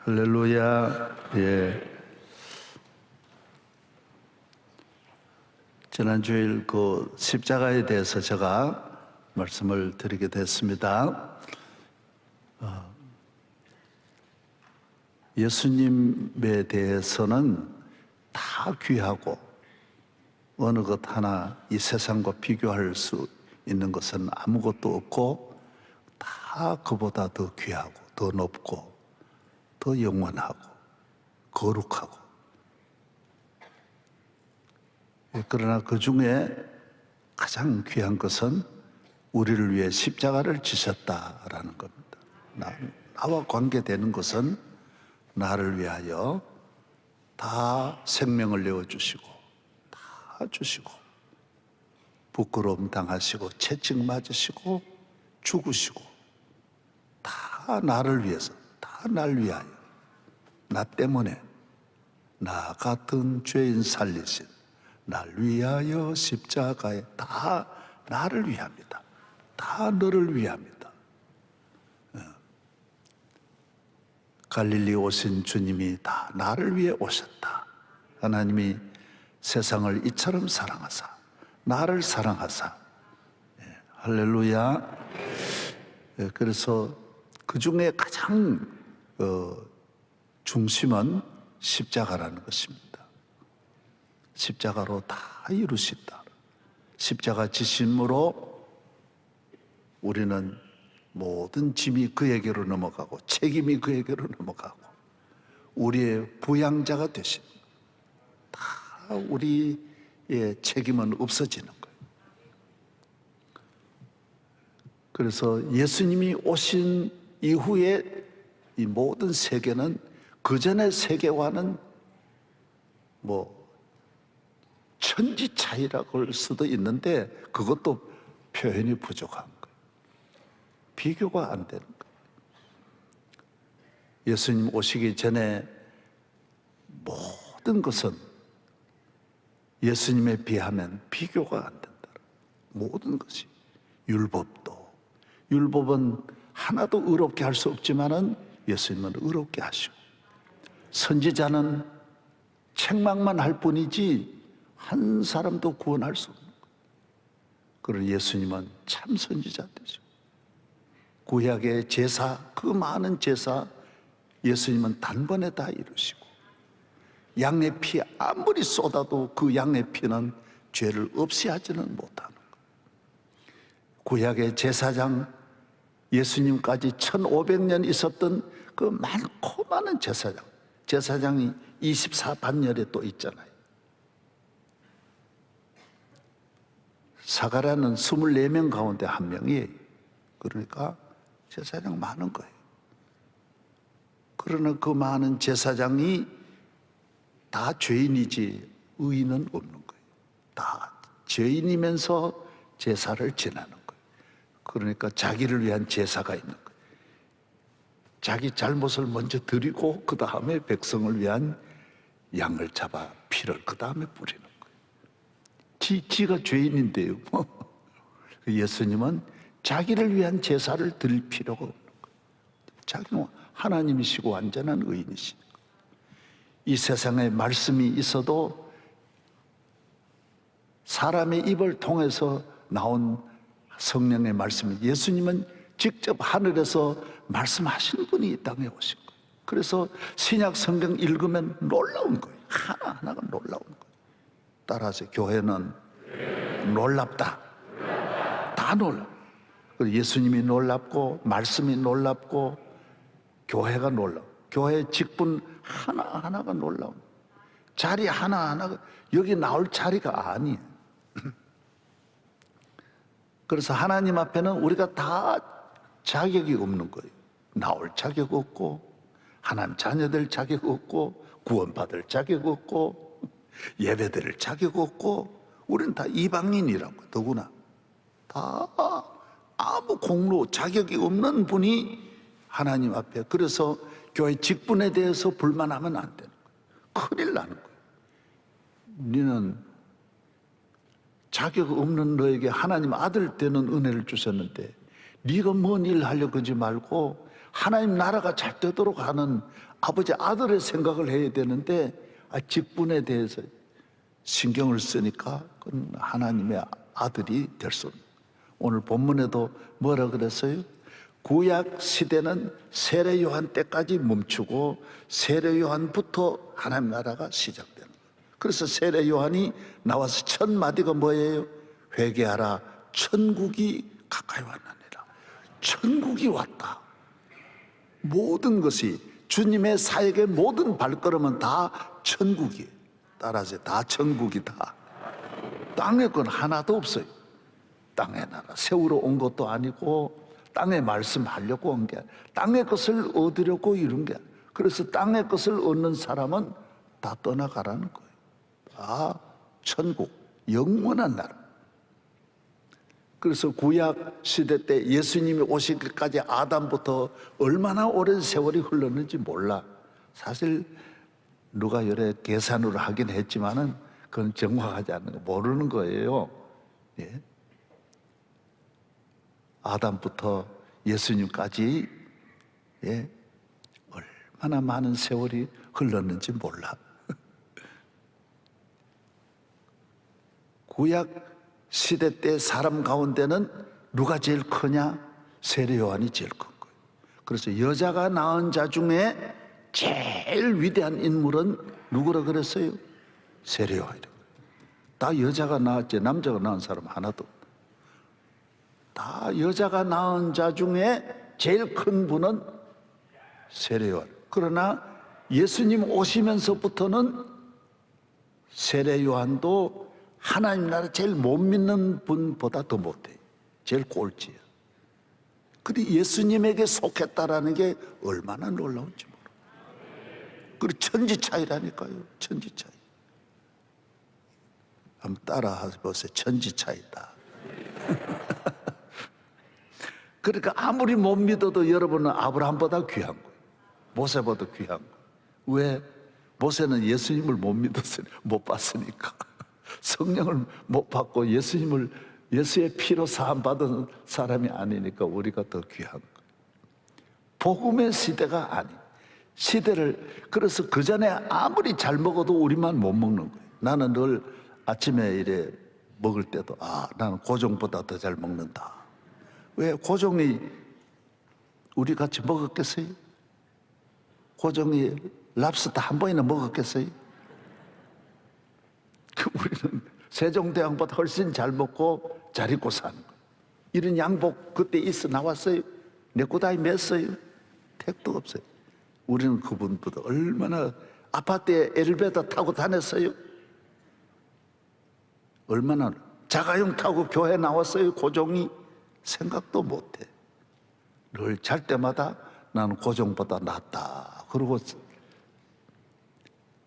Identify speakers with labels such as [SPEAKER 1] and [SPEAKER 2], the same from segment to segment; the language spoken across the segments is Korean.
[SPEAKER 1] 할렐루야. 예. 지난 주일 그 십자가에 대해서 제가 말씀을 드리게 됐습니다. 예수님에 대해서는 다 귀하고 어느 것 하나 이 세상과 비교할 수 있는 것은 아무것도 없고 다 그보다 더 귀하고 더 높고 더 영원하고 거룩하고, 그러나 그 중에 가장 귀한 것은 우리를 위해 십자가를 지셨다라는 겁니다. 나와 관계되는 것은 나를 위하여 다 생명을 내어주시고 다 주시고 부끄러움 당하시고 채찍 맞으시고 죽으시고 다 나를 위해서, 다 날 위하여, 나 때문에 나 같은 죄인 살리신 날 위하여 십자가에 다 나를 위합니다. 다 너를 위합니다. 갈릴리 오신 주님이 다 나를 위해 오셨다. 하나님이 세상을 이처럼 사랑하사 나를 사랑하사, 할렐루야. 그래서 그 중에 가장 중심은 십자가라는 것입니다. 십자가로 다 이루신다. 십자가 지심으로 우리는 모든 짐이 그에게로 넘어가고 책임이 그에게로 넘어가고 우리의 부양자가 되신, 다 우리의 책임은 없어지는 거예요. 그래서 예수님이 오신 이후에 이 모든 세계는 그전의 세계와는 천지 차이라고 할 수도 있는데 그것도 표현이 부족한 거예요. 비교가 안 되는 거예요. 예수님 오시기 전에 모든 것은 예수님에 비하면 비교가 안 된다. 모든 것이, 율법은 하나도 의롭게 할 수 없지만은 예수님은 의롭게 하시고, 선지자는 책망만 할 뿐이지 한 사람도 구원할 수 없는 거예요. 그러나 예수님은 참 선지자 되죠. 구약의 제사, 그 많은 제사 예수님은 단번에 다 이루시고, 양의 피 아무리 쏟아도 그 양의 피는 죄를 없이 하지는 못하는 거예요. 구약의 제사장, 예수님까지 1500년 있었던 그 많고 많은 제사장이 24반열에 또 있잖아요. 사가랴는 24명 가운데 한 명이에요. 그러니까 제사장 많은 거예요. 그러나 그 많은 제사장이 다 죄인이지 의인은 없는 거예요. 다 죄인이면서 제사를 지내는 거예요. 그러니까 자기를 위한 제사가 있는 거예요. 자기 잘못을 먼저 드리고 그 다음에 백성을 위한 양을 잡아 피를 그 다음에 뿌리는 거예요. 지가 죄인인데요. 예수님은 자기를 위한 제사를 드릴 필요가 없는 거예요. 자기는 하나님이시고 완전한 의인이시는 거예요. 이 세상에 말씀이 있어도 사람의 입을 통해서 나온 성령의 말씀이, 예수님은 직접 하늘에서 말씀하시는 분이 이 땅에 오신 거예요. 그래서 신약 성경 읽으면 놀라운 거예요. 하나하나가 놀라운 거예요. 따라서 교회는 놀랍다. 다 놀라. 예수님이 놀랍고 말씀이 놀랍고 교회가 놀라워. 교회 직분 하나하나가 놀라워. 자리 하나하나가, 여기 나올 자리가 아니에요. 그래서 하나님 앞에는 우리가 다 자격이 없는 거예요. 나올 자격 없고, 하나님 자녀될 자격 없고, 구원받을 자격 없고, 예배드릴 자격 없고, 우리는 다 이방인이라고. 더구나 다 아무 공로 자격이 없는 분이 하나님 앞에, 그래서 교회 직분에 대해서 불만하면 안 되는 거예요. 큰일 나는 거예요. 너는 자격 없는 너에게 하나님 아들 되는 은혜를 주셨는데 네가 뭔 일 하려고 하지 말고 하나님 나라가 잘 되도록 하는 아버지 아들의 생각을 해야 되는데 직분에 대해서 신경을 쓰니까 그건 하나님의 아들이 될 수 없는. 오늘 본문에도 뭐라 그랬어요? 구약 시대는 세례 요한 때까지 멈추고 세례 요한부터 하나님 나라가 시작되는 거예요. 그래서 세례 요한이 나와서 첫 마디가 뭐예요? 회개하라, 천국이 가까이 왔느니라. 천국이 왔다. 모든 것이 주님의 사역의 모든 발걸음은 다 천국이에요. 따라서 다 천국이다. 땅의 건 하나도 없어요. 땅의 나라 세우러 온 것도 아니고 땅의 말씀하려고 온 게 아니라 땅의 것을 얻으려고 이룬 게 아니라 그래서 땅의 것을 얻는 사람은 다 떠나가라는 거예요. 다 천국, 영원한 나라. 그래서 구약 시대 때 예수님이 오시기까지 아담부터 얼마나 오랜 세월이 흘렀는지 몰라. 사실 누가 여러 계산으로 하긴 했지만은 그건 정확하지 않는 거 모르는 거예요. 예. 아담부터 예수님까지 얼마나 많은 세월이 흘렀는지 몰라. 구약 시대 때 사람 가운데는 누가 제일 크냐? 세례 요한이 제일 큰 거예요. 그래서 여자가 낳은 자 중에 제일 위대한 인물은 누구라 그랬어요? 세례 요한이라고. 다 여자가 낳았지 남자가 낳은 사람 하나도 없다. 다 여자가 낳은 자 중에 제일 큰 분은 세례 요한. 그러나 예수님 오시면서부터는 세례 요한도 하나님 나라 제일 못 믿는 분보다 더 못해. 제일 꼴찌야. 그리고 예수님에게 속했다라는 게 얼마나 놀라운지 몰라. 그리고 천지 차이라니까요. 천지 차이. 한번 따라 보세요. 천지 차이다. 그러니까 아무리 못 믿어도 여러분은 아브라함보다 귀한 거예요. 모세보다 귀한 거예요. 왜? 모세는 예수님을 못 믿었으니 못 봤으니까. 성령을 못 받고 예수의 피로 사함 받은 사람이 아니니까 우리가 더 귀한 거예요. 복음의 시대가 아니. 시대를 그래서 그 전에 아무리 잘 먹어도 우리만 못 먹는 거예요. 나는 늘 아침에 이래 먹을 때도 나는 고종보다 더 잘 먹는다. 왜? 고종이 우리 같이 먹었겠어요? 고종이 랍스터 한 번이나 먹었겠어요? 우리는 세종대왕보다 훨씬 잘 먹고 잘 입고 사는 거예요. 이런 양복 그때 있어 나왔어요? 네코다이 맸어요? 택도 없어요. 우리는 그분보다 얼마나 아파트에 엘리베이터 타고 다녔어요? 얼마나 자가용 타고 교회 나왔어요? 고종이? 생각도 못해. 늘 잘 때마다 나는 고종보다 낫다.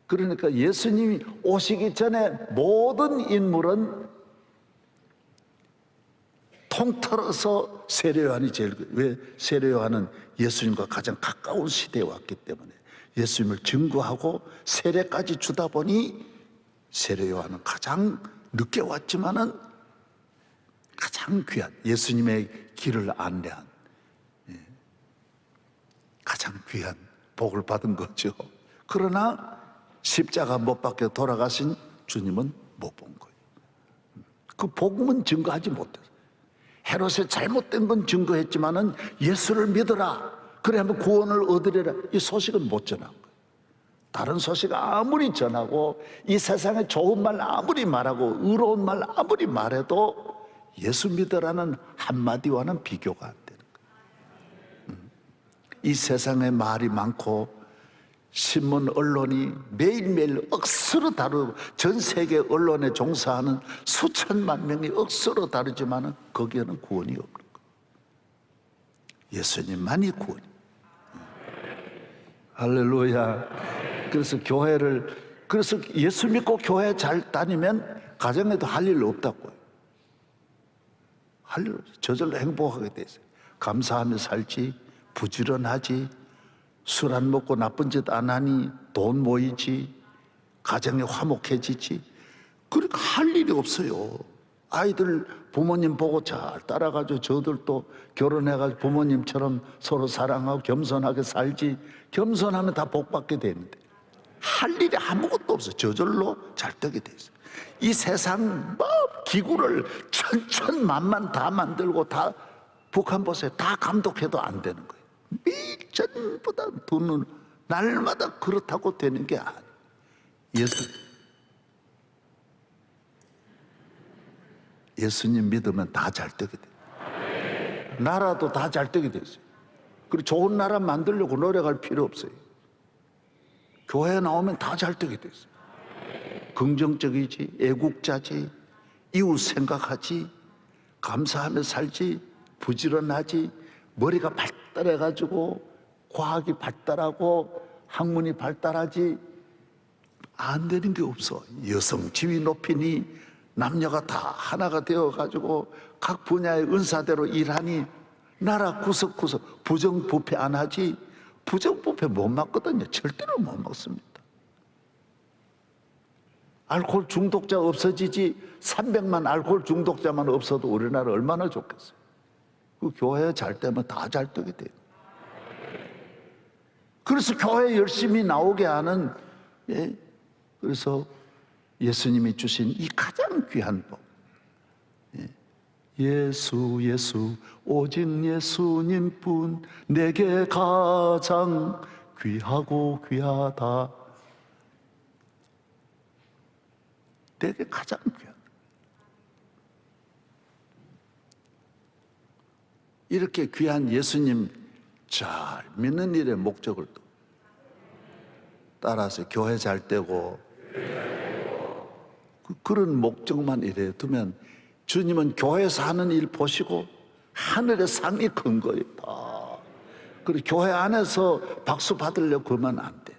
[SPEAKER 1] 그러니까 예수님이 오시기 전에 모든 인물은 통틀어서 세례 요한이 제일 왜? 세례 요한은 예수님과 가장 가까운 시대에 왔기 때문에 예수님을 증거하고 세례까지 주다 보니 세례 요한은 가장 늦게 왔지만은 가장 귀한 예수님의 길을 안내한 가장 귀한 복을 받은 거죠. 그러나 십자가 못 박혀 돌아가신 주님은 못 본 거예요. 그 복음은 증거하지 못했어요. 헤롯의 잘못된 건 증거했지만은 예수를 믿어라. 그래 하면 구원을 얻으리라. 이 소식은 못 전한 거예요. 다른 소식 아무리 전하고 이 세상에 좋은 말 아무리 말하고 의로운 말 아무리 말해도 예수 믿으라는 한마디와는 비교가 안 되는 거예요. 이 세상에 말이 많고 신문 언론이 매일매일 억수로 다루고 전 세계 언론에 종사하는 수천만 명이 억수로 다루지만 거기에는 구원이 없는 거예요. 예수님만이 구원이. 할렐루야. 그래서 예수 믿고 교회 잘 다니면 가정에도 할 일 없다고요. 할 일 없어요. 저절로 행복하게 돼 있어요. 감사하며 살지, 부지런하지, 술 안 먹고 나쁜 짓 안 하니 돈 모이지, 가정이 화목해지지. 그러니까 할 일이 없어요. 아이들 부모님 보고 잘 따라가지고 저들도 결혼해가지고 부모님처럼 서로 사랑하고 겸손하게 살지. 겸손하면 다 복받게 되는데 할 일이 아무것도 없어. 저절로 잘 되게 돼 있어. 이 세상 뭐 기구를 천천만만 다 만들고 다 북한 보세요. 다 감독해도 안 되는 거예요. 전부 다 돈은 날마다 그렇다고 되는 게 아니에요. 예수님 믿으면 다 잘 되게 돼요. 나라도 다 잘 되게 됐어요. 그리고 좋은 나라 만들려고 노력할 필요 없어요. 교회에 나오면 다 잘 되게 됐어요. 긍정적이지, 애국자지, 이웃 생각하지, 감사하며 살지, 부지런하지, 머리가 발달해가지고 과학이 발달하고 학문이 발달하지. 안 되는 게 없어. 여성 지위 높이니 남녀가 다 하나가 되어가지고 각 분야의 은사대로 일하니 나라 구석구석 부정부패 안 하지. 부정부패 못 막거든요. 절대로 못 막습니다. 알코올 중독자 없어지지. 300만 알코올 중독자만 없어도 우리나라 얼마나 좋겠어요. 그 교회 잘 되면 다 잘 되게 돼요. 그래서 교회 열심히 나오게 하는, 그래서 예수님이 주신 이 가장 귀한 법, 예수 예수 오직 예수님뿐 내게 가장 귀하고 귀하다. 내게 가장 귀하다. 이렇게 귀한 예수님 잘 믿는 일의 목적을 따라서 교회 잘 되고 그런 목적만 이래 두면 주님은 교회에서 하는 일 보시고 하늘의 상이 큰 거예요. 다. 그리고 교회 안에서 박수 받으려고 그러면 안 돼.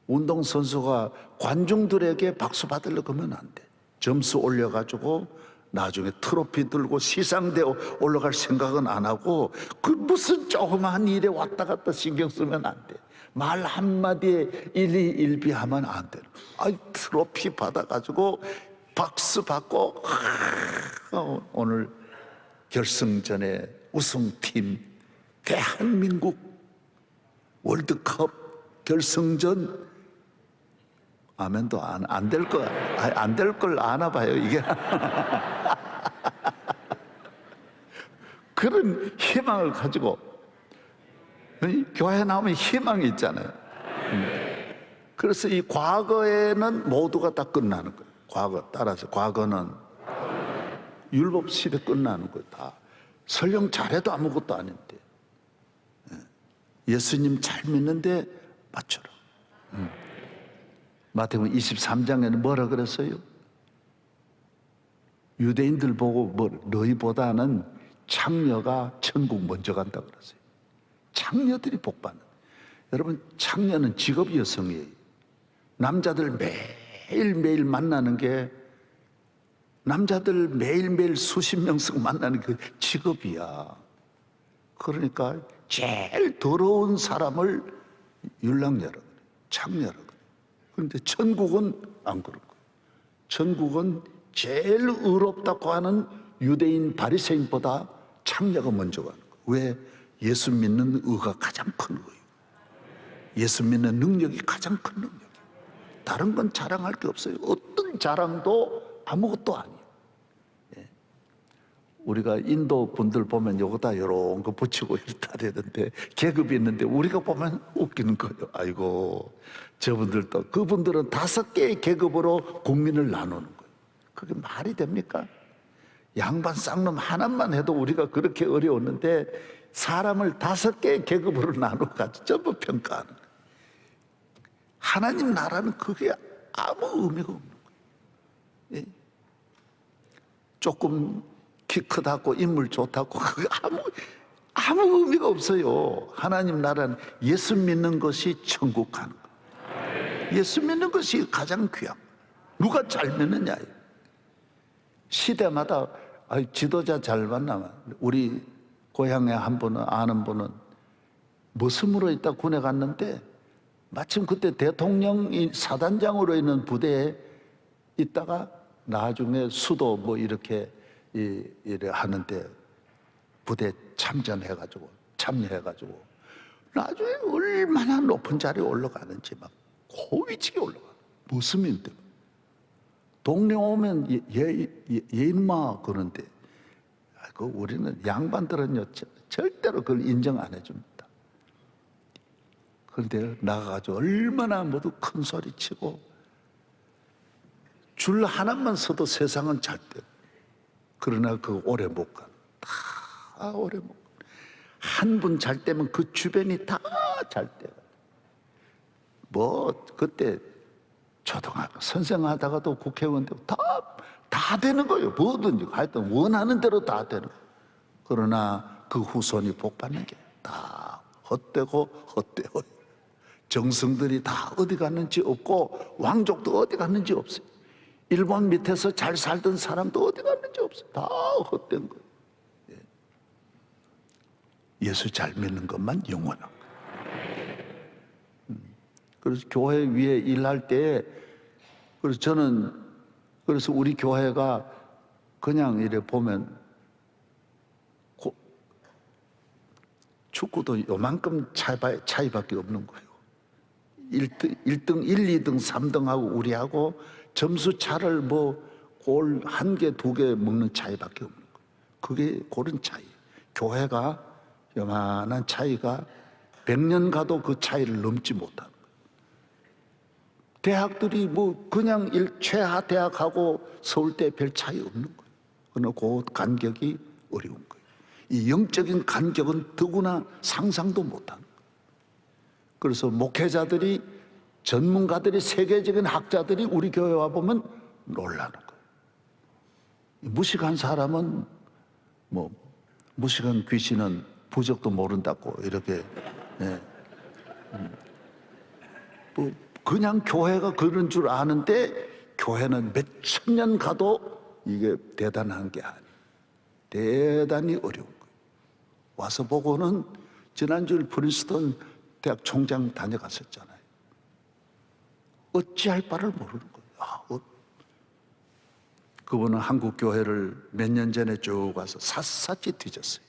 [SPEAKER 1] 운동선수가 관중들에게 박수 받으려고 하면 안 돼. 점수 올려가지고 나중에 트로피 들고 시상대에 올라갈 생각은 안 하고 그 무슨 조그마한 일에 왔다 갔다 신경 쓰면 안 돼. 말 한마디에 일희일비하면 안 돼요. 아이, 트로피 받아가지고 박수 받고 오늘 결승전에 우승팀 대한민국 월드컵 결승전 아멘도 안 될 거야. 안 될 걸 아나 봐요, 이게. 그런 희망을 가지고 교회 나오면 희망이 있잖아요. 그래서 이 과거에는 모두가 다 끝나는 거예요. 과거 따라서 과거는 율법 시대 끝나는 거예요. 다 설령 잘해도 아무것도 아닌데 예수님 잘 믿는데 맞춰라. 마태복음 23장에는 뭐라 그랬어요? 유대인들 보고 너희보다는 창녀가 천국 먼저 간다 그랬어요. 창녀들이 복받는. 여러분, 창녀는 직업 여성이에요. 남자들 매일매일 만나는 게, 남자들 매일매일 수십 명씩 만나는 그 직업이야. 그러니까 제일 더러운 사람을 율랑녀라 그래. 창녀라 그래. 그런데 천국은 안 그럴 거예요. 천국은 제일 의롭다고 하는 유대인 바리새인보다 창녀가 먼저 가는 거예요. 왜? 예수 믿는 의가 가장 큰 거예요. 예수 믿는 능력이 가장 큰 능력이에요. 다른 건 자랑할 게 없어요. 어떤 자랑도 아무것도 아니에요. 우리가 인도 분들 보면 여기다 이런 거 붙이고 이렇다 되는데 계급이 있는데 우리가 보면 웃기는 거예요. 아이고, 저분들도, 그분들은 5개의 계급으로 국민을 나누는 거예요. 그게 말이 됩니까? 양반 쌍놈 하나만 해도 우리가 그렇게 어려웠는데 사람을 5개의 계급으로 나눠가지고 전부 평가하는 거예요. 하나님 나라는 그게 아무 의미가 없는 거예요. 조금 키 크다고 인물 좋다고 그게 아무 의미가 없어요. 하나님 나라는 예수 믿는 것이 천국 가는 거예요. 예수 믿는 것이 가장 귀한 거예요. 누가 잘 믿느냐예요. 시대마다 지도자 잘 만나면, 우리 고향에 한 분은, 아는 분은 머슴으로 있다 군에 갔는데 마침 그때 대통령이 사단장으로 있는 부대에 있다가 나중에 수도 뭐 이렇게 이래 하는데 부대 참여해가지고 나중에 얼마나 높은 자리에 올라가는지 막 고위직에 올라가. 무슨 일 때문에. 동네 오면 인마 그러는데 우리는 양반들은요 절대로 그걸 인정 안 해줍니다. 그런데 나가가지고 얼마나 모두 큰 소리 치고 줄 하나만 서도 세상은 잘 때. 그러나 그 오래 못 가. 다 오래 못 가. 한 분 잘 때면 그 주변이 다 잘 때. 뭐 그때 초등학교 선생하다가도 국회의원 되고 다 되는 거예요. 뭐든지 하여튼 원하는 대로 다 되는 거예요. 그러나 그 후손이 복 받는 게 다 헛되고 헛되고 정승들이 다 어디 갔는지 없고 왕족도 어디 갔는지 없어요. 일본 밑에서 잘 살던 사람도 어디 갔는지 없어요. 다 헛된 거예요. 예수 잘 믿는 것만 영원한 거예요. 그래서 교회 위에 일할 때 그래서 우리 교회가 그냥 이래 보면 축구도 요만큼 차이밖에 없는 거예요. 1등, 1, 2등, 3등하고 우리하고 점수 차를 뭐 골 1개, 2개 먹는 차이밖에 없는 거예요. 그게 그런 차이. 교회가 요만한 차이가 100년 가도 그 차이를 넘지 못하는 거예요. 대학들이 뭐 그냥 최하 대학하고 서울대 별 차이 없는 거예요. 그러나 그 간격이 어려운 거예요. 이 영적인 간격은 더구나 상상도 못하는 거예요. 그래서 목회자들이 전문가들이 세계적인 학자들이 우리 교회 와 보면 놀라는 거예요. 무식한 사람은 뭐 무식한 귀신은 부적도 모른다고 이렇게 뭐 그냥 교회가 그런 줄 아는데 교회는 몇 천 년 가도 이게 대단한 게 아니에요. 대단히 어려운 거예요. 와서 보고는 지난주에 프린스턴 대학 총장 다녀갔었잖아요. 어찌할 바를 모르는 거예요. 그분은 한국 교회를 몇 년 전에 쭉 와서 샅샅이 뒤졌어요.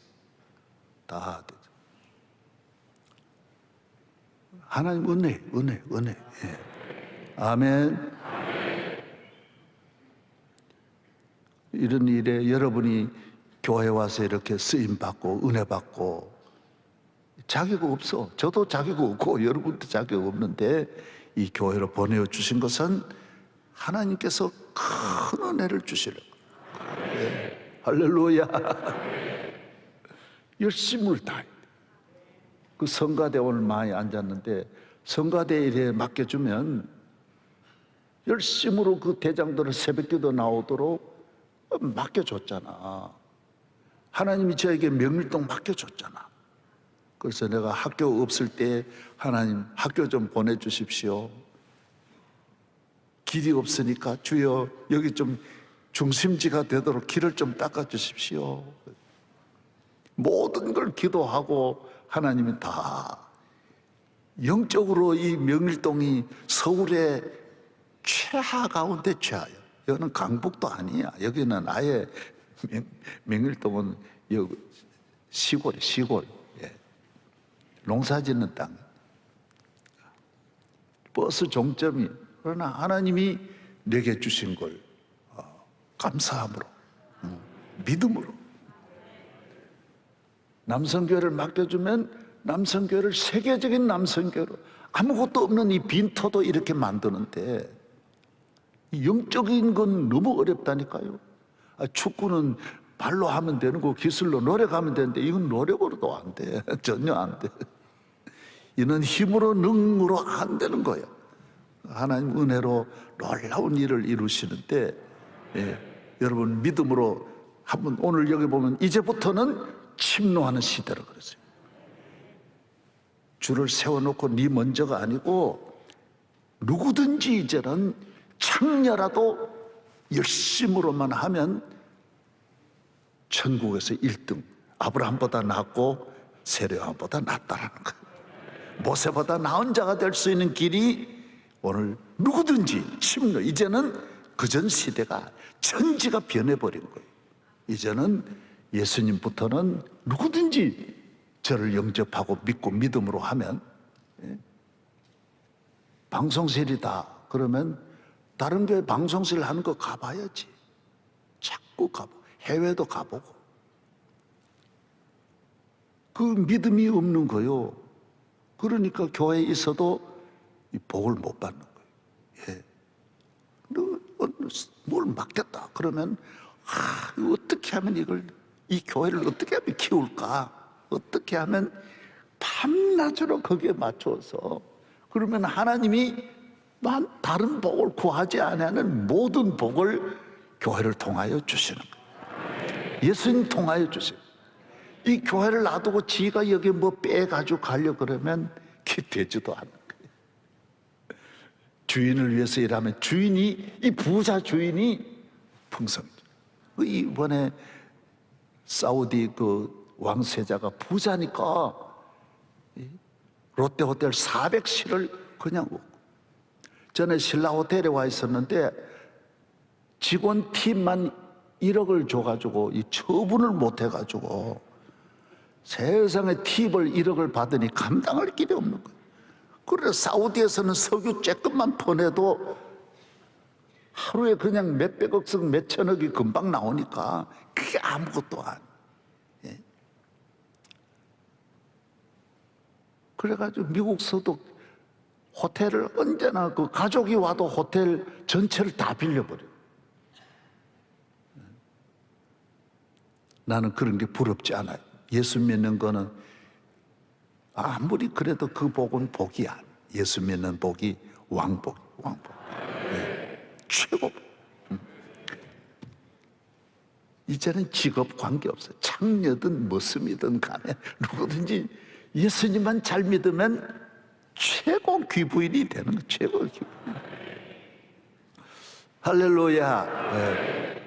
[SPEAKER 1] 다 뒤졌어요. 하나님 은혜. 예. 아멘. 이런 일에 여러분이 교회 와서 이렇게 쓰임 받고 은혜 받고 자격 없어. 저도 자격 없고 여러분도 자격 없는데 이 교회로 보내어 주신 것은 하나님께서 큰 은혜를 주시려고. 네. 할렐루야. 열심을 다해. 그 성가대 오늘 많이 앉았는데 성가대 일에 맡겨주면 열심으로 그 대장들을 새벽기도 나오도록 맡겨줬잖아. 하나님이 저에게 명일동 맡겨줬잖아. 그래서 내가 학교 없을 때 하나님 학교 좀 보내주십시오. 길이 없으니까 주여 여기 좀 중심지가 되도록 길을 좀 닦아주십시오. 모든 걸 기도하고 하나님이 다 영적으로 이 명일동이 서울의 최하 가운데 최하예요. 여기는 강북도 아니야. 여기는 아예 명일동은 여기 시골. 예. 농사짓는 땅. 버스 종점이. 그러나 하나님이 내게 주신 걸 감사함으로 믿음으로 남성교회를 맡겨주면 남성교회를 세계적인 남성교회로 아무것도 없는 이 빈터도 이렇게 만드는데 영적인 건 너무 어렵다니까요. 축구는 발로 하면 되는 거 기술로 노력하면 되는데 이건 노력으로도 안 돼. 전혀 안 돼. 이는 힘으로 능으로 안 되는 거예요. 하나님 은혜로 놀라운 일을 이루시는데 여러분 믿음으로 한번 오늘 여기 보면 이제부터는 침노하는 시대로 그랬어요. 줄을 세워놓고 네 먼저가 아니고 누구든지 이제는 창녀라도 열심으로만 하면 천국에서 1등 아브라함보다 낫고 세례요한보다 낫다라는 거예요. 모세보다 나은 자가 될 수 있는 길이 오늘 누구든지 침노 이제는 그전 시대가 천지가 변해버린 거예요. 이제는 예수님부터는 누구든지 저를 영접하고 믿고 믿음으로 하면, 방송실이다 그러면 다른 교회 방송실 하는 거 가봐야지. 자꾸 가보고 해외도 가보고. 그 믿음이 없는 거요. 그러니까 교회에 있어도 이 복을 못 받는 거예요. 예. 뭘 맡겼다 그러면 이거 어떻게 하면 이 교회를 어떻게 하면 키울까? 어떻게 하면 밤낮으로 거기에 맞춰서, 그러면 하나님이 난 다른 복을 구하지 않는 모든 복을 교회를 통하여 주시는 거예요. 예수님 통하여 주세요. 이 교회를 놔두고 지가 여기 뭐 빼가지고 가려고 그러면 그게 되지도 않는 거예요. 주인을 위해서 일하면 이 부자 주인이 풍성이죠. 이번에 사우디 그 왕세자가 부자니까 롯데호텔 400실을 그냥 먹고, 전에 신라호텔에 와 있었는데 직원 팀만 1억을 줘가지고 이 처분을 못 해가지고 세상에 팁을 1억을 받으니 감당할 길이 없는 거예요. 그래서 사우디에서는 석유 쬐끔만 퍼내도 하루에 그냥 몇백억씩 몇천억이 금방 나오니까 그게 아무것도 아니에요. 예. 그래가지고 미국서도 호텔을 언제나 그 가족이 와도 호텔 전체를 다 빌려버려요. 나는 그런 게 부럽지 않아요. 예수 믿는 거는 아무리 그래도 그 복은 복이야. 예수 믿는 복이 왕복. 네. 최고. 이제는 직업 관계없어요. 창녀든 머슴이든 간에 누구든지 예수님만 잘 믿으면 최고 귀부인이 되는 거. 최고 귀부인. 할렐루야. 네.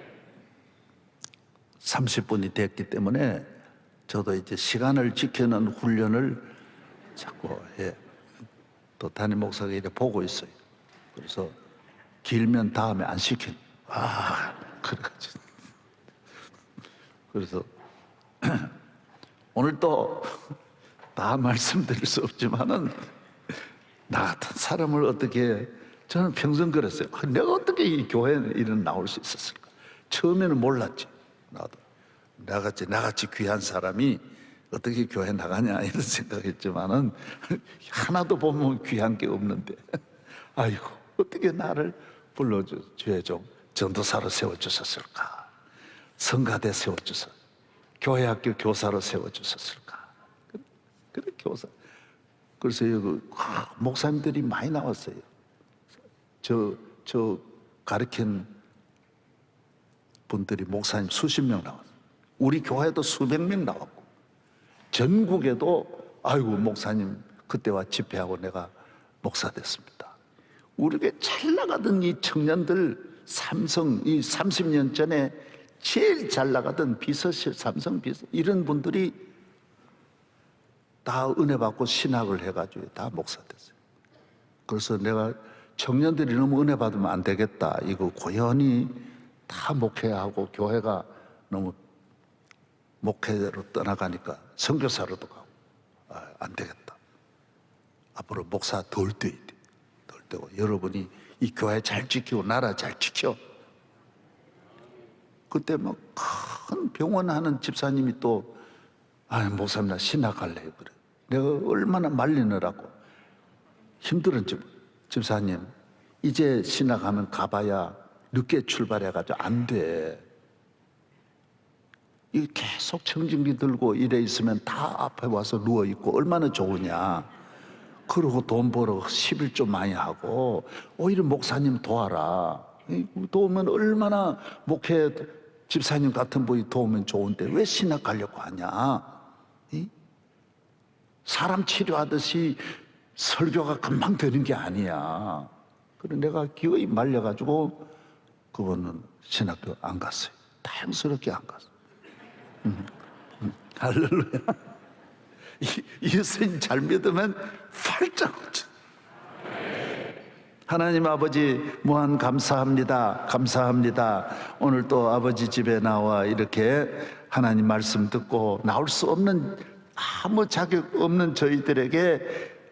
[SPEAKER 1] 30분이 됐기 때문에 저도 이제 시간을 지키는 훈련을 자꾸 해. 또 담임 목사가 이렇게 보고 있어요. 그래서 길면 다음에 안 시키는. 그래가지고. 그래서 오늘 또 다 말씀드릴 수 없지만은 나 같은 사람을 어떻게, 저는 평생 그랬어요. 내가 어떻게 이 교회에 이런 나올 수 있었을까? 처음에는 몰랐지. 나같이 귀한 사람이 어떻게 교회 나가냐 이런 생각했지만은 하나도 보면 귀한 게 없는데 아이고 어떻게 나를 불러주에 좀 전도사로 세워주셨을까? 성가대 세워주셨, 교회학교 교사로 세워주셨을까? 그래 교사. 그래서 여기 목사님들이 많이 나왔어요. 저 가르친 분들이 목사님 수십 명 나왔어요. 우리 교회도 수백 명 나왔고 전국에도 아이고 목사님 그때와 집회하고 내가 목사 됐습니다. 우리가 잘 나가던 이 청년들, 삼성 이 30년 전에 제일 잘 나가던 비서실, 삼성 비서 이런 분들이 다 은혜 받고 신학을 해가지고 다 목사 됐어요. 그래서 내가 청년들이 너무 은혜 받으면 안 되겠다. 이거 고연히 다 목회하고 교회가 너무 목회로 떠나가니까 선교사로도 가고 안 되겠다. 앞으로 목사 덜 돼야 돼. 덜 되고 여러분이 이 교회 잘 지키고 나라 잘 지켜. 그때 막 큰 병원 하는 집사님이 또 목사님 나 신학할래 그래. 내가 얼마나 말리느라고 힘들었지. 집사님 이제 신학하면 가봐야 늦게 출발해가지고 안 돼. 이 계속 청진기 들고 이래 있으면 다 앞에 와서 누워 있고 얼마나 좋으냐. 그러고 돈 벌어 11조 많이 하고 오히려 목사님 도와라. 도우면 얼마나 목회 집사님 같은 분이 도우면 좋은데 왜 신학 가려고 하냐. 사람 치료하듯이 설교가 금방 되는 게 아니야. 그래 내가 기어이 말려가지고 그분은 신학교 안 갔어요. 다행스럽게 안 갔어요. 할렐루야. 예수님 잘 믿으면 활짝 웃지. 하나님 아버지 무한 감사합니다. 감사합니다. 오늘 또 아버지 집에 나와 이렇게 하나님 말씀 듣고 나올 수 없는, 아무 자격 없는 저희들에게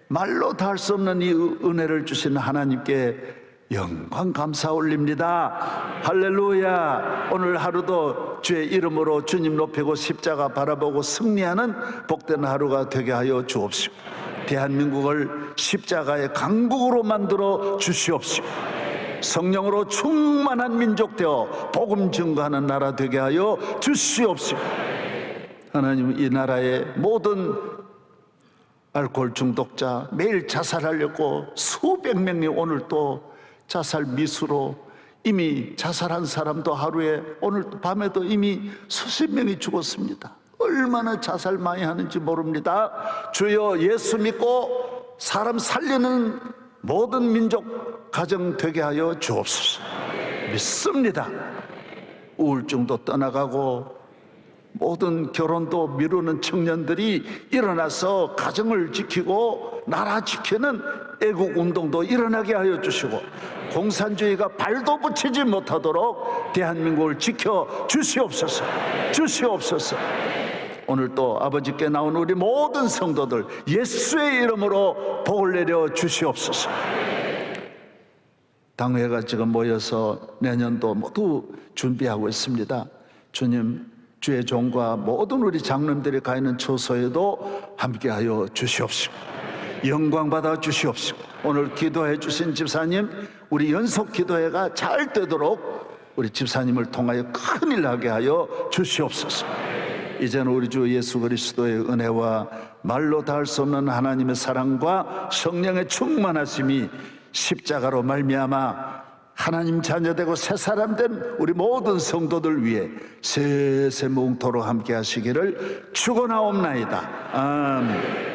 [SPEAKER 1] 말로 다 할 수 없는 이 은혜를 주신 하나님께 영광 감사 올립니다. 할렐루야. 오늘 하루도 주의 이름으로 주님 높이고 십자가 바라보고 승리하는 복된 하루가 되게 하여 주옵시고, 대한민국을 십자가의 강국으로 만들어 주시옵시고, 성령으로 충만한 민족 되어 복음 증거하는 나라 되게 하여 주시옵시고, 하나님 이 나라의 모든 알코올 중독자, 매일 자살하려고 수백 명이 오늘 또 자살 미수로, 이미 자살한 사람도 하루에, 오늘 밤에도 이미 수십 명이 죽었습니다. 얼마나 자살 많이 하는지 모릅니다. 주여, 예수 믿고 사람 살리는 모든 민족 가정 되게 하여 주옵소서. 믿습니다. 우울증도 떠나가고 모든 결혼도 미루는 청년들이 일어나서 가정을 지키고 나라 지키는 애국 운동도 일어나게 하여 주시고, 공산주의가 발도 붙이지 못하도록 대한민국을 지켜 주시옵소서. 주시옵소서. 오늘 또 아버지께 나온 우리 모든 성도들 예수의 이름으로 복을 내려 주시옵소서. 당회가 지금 모여서 내년도 모두 준비하고 있습니다. 주님, 주의 종과 모든 우리 장로님들이 가 있는 처소에도 함께하여 주시옵시고, 영광 받아 주시옵시고, 오늘 기도해 주신 집사님, 우리 연속 기도회가 잘 되도록 우리 집사님을 통하여 큰일 나게 하여 주시옵소서. 이제는 우리 주 예수 그리스도의 은혜와 말로 다 할 수 없는 하나님의 사랑과 성령의 충만하심이 십자가로 말미암아 하나님 자녀되고 새 사람 된 우리 모든 성도들 위해 세세 뭉토록 함께 하시기를 축원하옵나이다. 아멘.